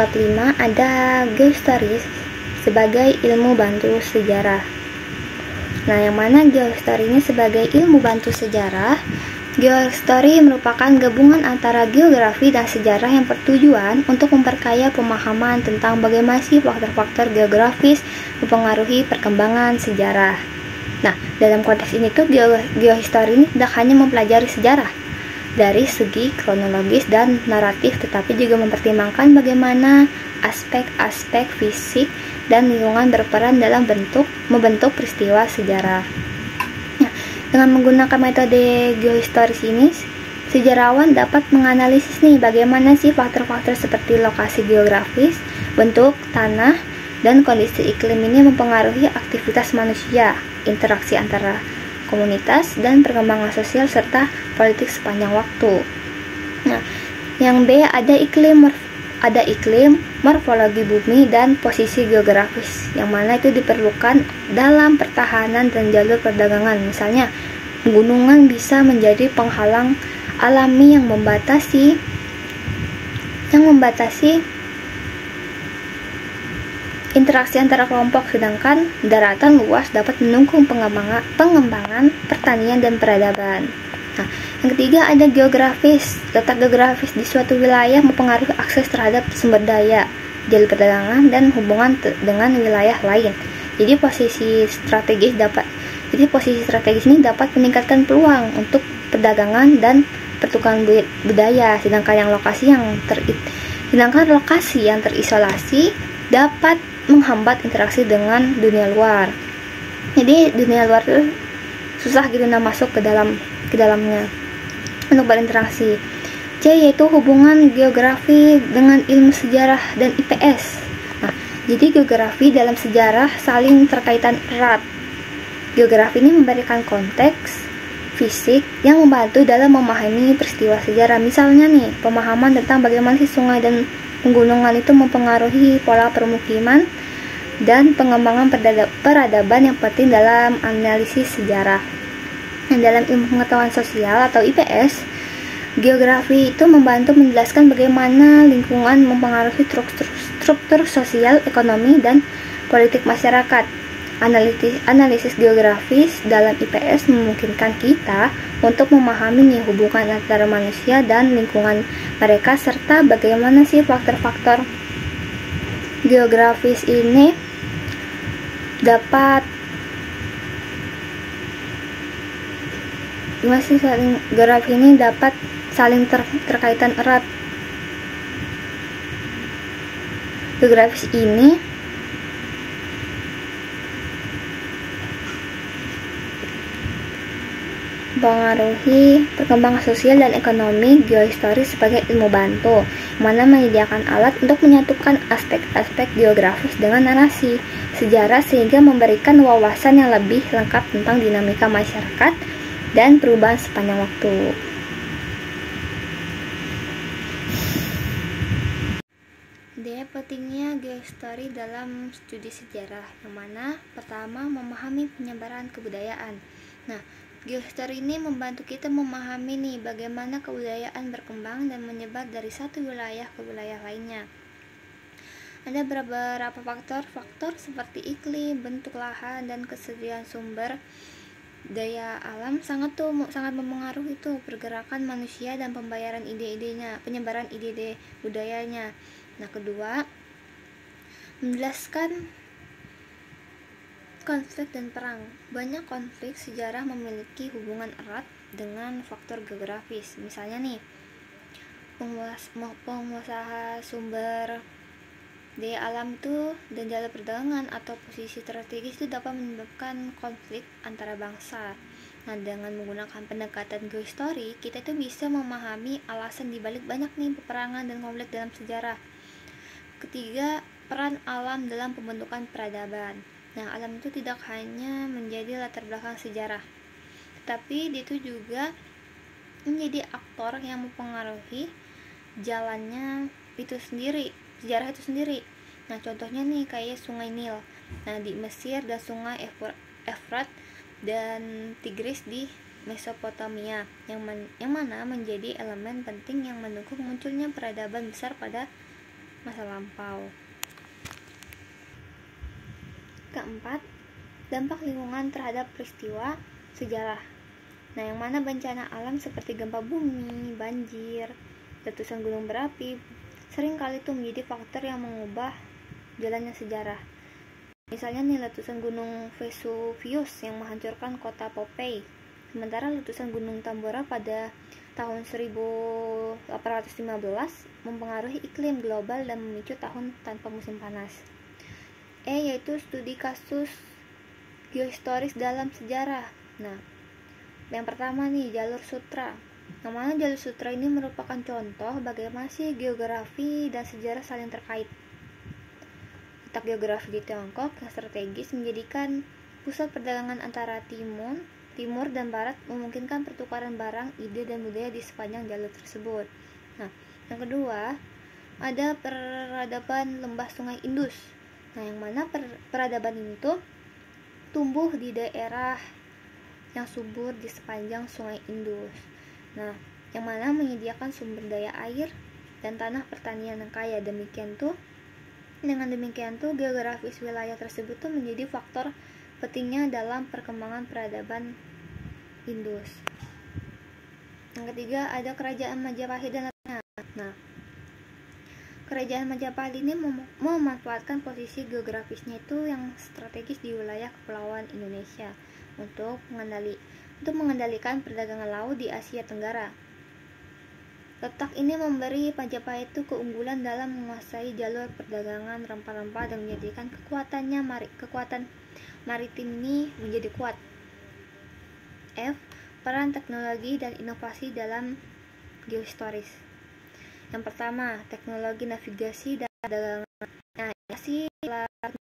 bab 5 ada geohistoris sebagai ilmu bantu sejarah. Nah, yang mana geohistory ini sebagai ilmu bantu sejarah? Geohistory merupakan gabungan antara geografi dan sejarah yang bertujuan untuk memperkaya pemahaman tentang bagaimana sih faktor-faktor geografis mempengaruhi perkembangan sejarah. Nah, dalam konteks ini tuh geohistory ini tidak hanya mempelajari sejarah dari segi kronologis dan naratif, tetapi juga mempertimbangkan bagaimana aspek-aspek fisik dan lingkungan berperan dalam membentuk peristiwa sejarah. Nah, dengan menggunakan metode geohistoris ini, sejarawan dapat menganalisis nih bagaimana sih faktor-faktor seperti lokasi geografis, bentuk tanah, dan kondisi iklim ini mempengaruhi aktivitas manusia, interaksi antara komunitas, dan perkembangan sosial serta politik sepanjang waktu. Nah, yang B ada iklim, morfologi bumi, dan posisi geografis, yang mana itu diperlukan dalam pertahanan dan jalur perdagangan. Misalnya, gunungan bisa menjadi penghalang alami yang membatasi interaksi antara kelompok, sedangkan daratan luas dapat mendukung pengembangan pertanian dan peradaban. Nah, yang ketiga ada geografis. Letak geografis di suatu wilayah mempengaruhi akses terhadap sumber daya, jalur perdagangan, dan hubungan dengan wilayah lain. Jadi posisi strategis ini dapat meningkatkan peluang untuk perdagangan dan pertukaran budaya, sedangkan lokasi yang terisolasi dapat menghambat interaksi dengan dunia luar. Jadi dunia luar itu susah gitu masuk ke dalamnya untuk berinteraksi. C yaitu hubungan geografi dengan ilmu sejarah dan IPS. Nah, jadi geografi dalam sejarah saling terkaitan erat. Geografi ini memberikan konteks fisik yang membantu dalam memahami peristiwa sejarah. Misalnya nih, pemahaman tentang bagaimana sih sungai dan pegunungan itu mempengaruhi pola permukiman dan pengembangan peradaban yang penting dalam analisis sejarah. Dan dalam ilmu pengetahuan sosial atau IPS, geografi itu membantu menjelaskan bagaimana lingkungan mempengaruhi struktur sosial, ekonomi, dan politik masyarakat. Analisis geografis dalam IPS memungkinkan kita untuk memahami hubungan antara manusia dan lingkungan mereka, serta bagaimana sih faktor-faktor geografis ini dapat saling terkaitan erat. Geografis ini mempengaruhi perkembangan sosial dan ekonomi. Geohistoris sebagai ilmu bantu, mana menyediakan alat untuk menyatukan aspek-aspek geografis dengan narasi sejarah sehingga memberikan wawasan yang lebih lengkap tentang dinamika masyarakat dan perubahan sepanjang waktu. Pentingnya geohistory dalam studi sejarah, yang mana pertama memahami penyebaran kebudayaan. Nah, geohistory ini membantu kita memahami nih bagaimana kebudayaan berkembang dan menyebar dari satu wilayah ke wilayah lainnya. Ada beberapa faktor seperti iklim, bentuk lahan, dan kesediaan sumber daya alam sangat mempengaruhi pergerakan manusia dan penyebaran ide-ide budayanya. Nah, kedua, menjelaskan konflik dan perang. Banyak konflik sejarah memiliki hubungan erat dengan faktor geografis. Misalnya nih, pengusaha sumber daya alam dan jalur perdagangan atau posisi strategis itu dapat menyebabkan konflik antara bangsa. Nah, dengan menggunakan pendekatan geohistory, kita bisa memahami alasan dibalik banyak nih peperangan dan konflik dalam sejarah. Ketiga, peran alam dalam pembentukan peradaban. Nah, alam itu tidak hanya menjadi latar belakang sejarah, tetapi itu juga menjadi aktor yang mempengaruhi jalannya sejarah itu sendiri. Nah, contohnya nih kayak Sungai Nil. Nah, di Mesir dan Sungai Efrat dan Tigris di Mesopotamia, yang mana menjadi elemen penting yang mendukung munculnya peradaban besar pada masa lampau. Keempat, dampak lingkungan terhadap peristiwa sejarah. Nah, yang mana bencana alam seperti gempa bumi, banjir, letusan gunung berapi seringkali itu menjadi faktor yang mengubah jalannya sejarah. Misalnya nih, letusan gunung Vesuvius yang menghancurkan kota Pompeii, sementara letusan gunung Tambora pada tahun 1815 mempengaruhi iklim global dan memicu tahun tanpa musim panas. Yaitu studi kasus geohistoris dalam sejarah. Nah, yang pertama nih, jalur sutra. Yang mana jalur sutra ini merupakan contoh bagaimana sih geografi dan sejarah saling terkait. Letak geografi di Tiongkok yang strategis menjadikan pusat perdagangan antara timur dan barat, memungkinkan pertukaran barang, ide, dan budaya di sepanjang jalur tersebut. Nah, yang kedua, ada peradaban lembah Sungai Indus. Nah, yang mana peradaban ini tuh tumbuh di daerah yang subur di sepanjang Sungai Indus. Nah, yang mana menyediakan sumber daya air dan tanah pertanian yang kaya. Dengan demikian tuh geografis wilayah tersebut tuh menjadi faktor pentingnya dalam perkembangan peradaban Indus. Yang ketiga, ada kerajaan Majapahit dan lainnya. Nah, kerajaan Majapahit ini memanfaatkan posisi geografisnya itu yang strategis di wilayah kepulauan Indonesia untuk mengendalikan perdagangan laut di Asia Tenggara. Letak ini memberi Majapahit itu keunggulan dalam menguasai jalur perdagangan rempah-rempah dan menjadikan kekuatan maritim ini menjadi kuat. F. Peran teknologi dan inovasi dalam geohistoris. Yang pertama, teknologi navigasi dan perdagangan. Nah,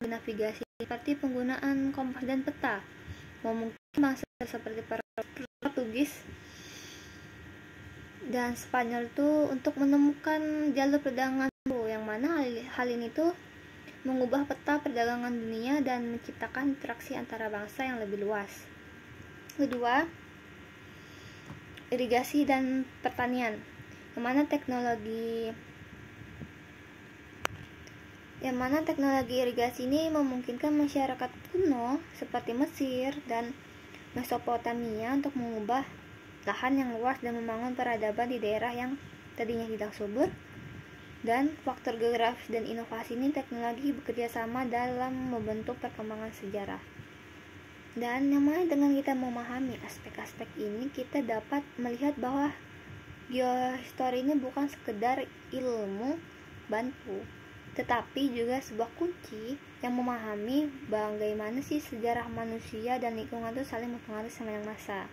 navigasi seperti penggunaan kompas dan peta memungkinkan bangsa seperti Portugis dan Spanyol itu untuk menemukan jalur perdagangan baru, yang mana hal ini tuh mengubah peta perdagangan dunia dan menciptakan interaksi antara bangsa yang lebih luas. Kedua, irigasi dan pertanian, yang mana teknologi irigasi ini memungkinkan masyarakat kuno seperti Mesir dan Mesopotamia untuk mengubah lahan yang luas dan membangun peradaban di daerah yang tadinya tidak subur. Dan faktor geografis dan inovasi ini, teknologi bekerja sama dalam membentuk perkembangan sejarah. Dan yang mana dengan kita memahami aspek-aspek ini, kita dapat melihat bahwa geohistory ini bukan sekedar ilmu bantu, tetapi juga sebuah kunci yang memahami bagaimana sih sejarah manusia dan lingkungan itu saling mempengaruhi sama yang masa.